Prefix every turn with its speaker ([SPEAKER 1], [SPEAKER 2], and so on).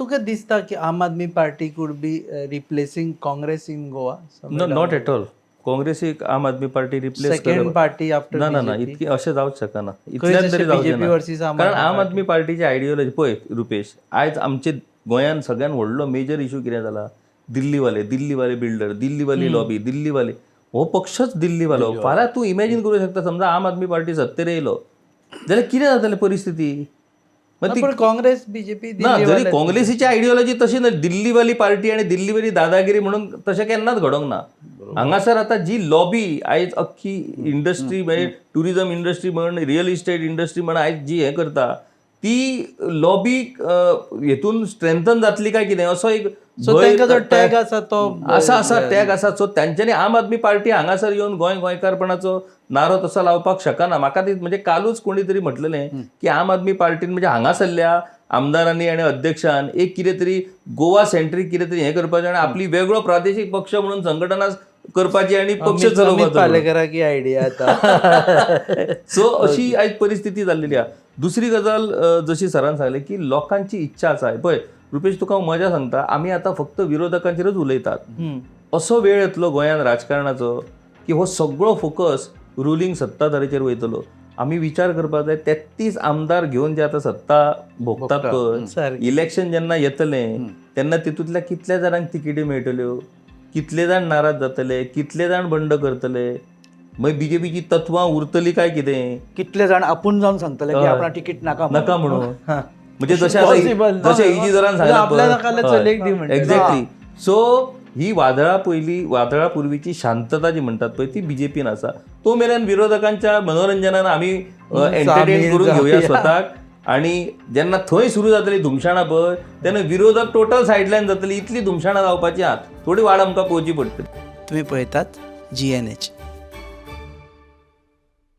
[SPEAKER 1] तुका दिसता की आम Aadmi Party could be replacing Congress in Goa?
[SPEAKER 2] Not at all. Congress ही Aam Aadmi Party replace
[SPEAKER 1] second party after
[SPEAKER 2] ना ना इतकी अशें जावंच शकना. इतल्यान तरी जावचें
[SPEAKER 1] बीजेपी
[SPEAKER 2] ना.
[SPEAKER 1] वर्सेस आम
[SPEAKER 2] कारण आम आदमी पार्टीची आयडियोलॉजी पळय रुपेश, आयज आमचे गोंयान सगळ्यान व्हडलो मेजर इशू कितें जाला? दिल्लीवाले बिल्डर, दिल्लीवाली लॉबी, दिल्लीवाले हो पक्षच दिल्लीवालो. फाल्यां तूं इमॅजिन करूं शकता समजा आम आदमी पार्टी सत्तेर येयलो जाल्यार कितें जातलें परिस्थिती?
[SPEAKER 1] पण काँग्रेस बीजेपी
[SPEAKER 2] ना जरी काँग्रेसीची आयडियोलॉजी तशी ना, दिल्लीवाली पार्टी आणि दिल्लीवाली दादागिरी म्हणून तशें केन्नाच घडोंक ना. हांगासर आतां जी लॉबी आयज अख्खी इंडस्ट्री म्हणजे टुरिझम इंडस्ट्री म्हण, रियल इस्टेट इंडस्ट्री म्हण आयज जी हें करता ती लॉबी हेतून स्ट्रेंथन जातली काय कितें असो एक
[SPEAKER 1] टॅग आसा तो
[SPEAKER 2] असा टॅग आसा. सो तांच्यांनी आम आदमी पार्टी हांगासर येवन गोंयकारपणाचो नारो तसो लावपाक शकना. म्हाका ती म्हणजे कालूच कोणी तरी म्हटलेलें की आम आदमी पार्टीन म्हणजे हांगासरल्या आमदारांनी आणि अध्यक्षान एक कितें तरी गोवा सेंट्रीक कितें तरी हें करपाचें आणि आपली वेगळो प्रादेशीक पक्ष म्हणून संघटना करपाची आणि पक्ष चलोवपाचो.
[SPEAKER 1] पालेकराची आयडिया आता.
[SPEAKER 2] सो अशी आयज परिस्थिती जाल्लेली आहा. दुसरी गजाल जशी सरान सांगलें की लोकांची इच्छा आसा. पळय रुपेश, तुका हांव मजा सांगता, आमी आतां फक्त विरोधकांचेरच उलयतात. असो वेळ येतलो गोंयांत राजकारणाचो की हो सगळो फोकस रुलींग सत्ताधारीचेर वयतलो. आमी विचार करपाक जाय, 33 आमदार घेवन जे आतां सत्ता भोगतात पळय, इलेक्शन जेन्ना येतलें तेन्ना तितूंतल्या कितल्या जाणांक तिकेटी मेळटल्यो, कितले जाण नाराज जातले, कितले जाण बंड करतले, मागीर बीजेपीची तत्वां उरतली काय कितें,
[SPEAKER 3] कितले जाण आपूण जावन सांगतले की आपणा तिकीट नाका
[SPEAKER 2] म्हणून. म्हणजे जशें इजीदरान सांगलें एक्झॅक्टली. सो ही वादळा पूर्वीची शांतता जी म्हणटात पळय ती बीजेपीन आसा. तो मेरेन विरोधकांच्या मनोरंजनान आमी एंटरटेन करून घेवया स्वताक. आणि जेन्ना थंय सुरू जातली धुमशाणां पळय तेन्ना विरोधक टोटल सायडलायन जातली. इतली धुमशाणां जावपाची आहात, थोडी वाड आमकां पळोवची पडटली.
[SPEAKER 1] तुम्ही पळयतात GNH.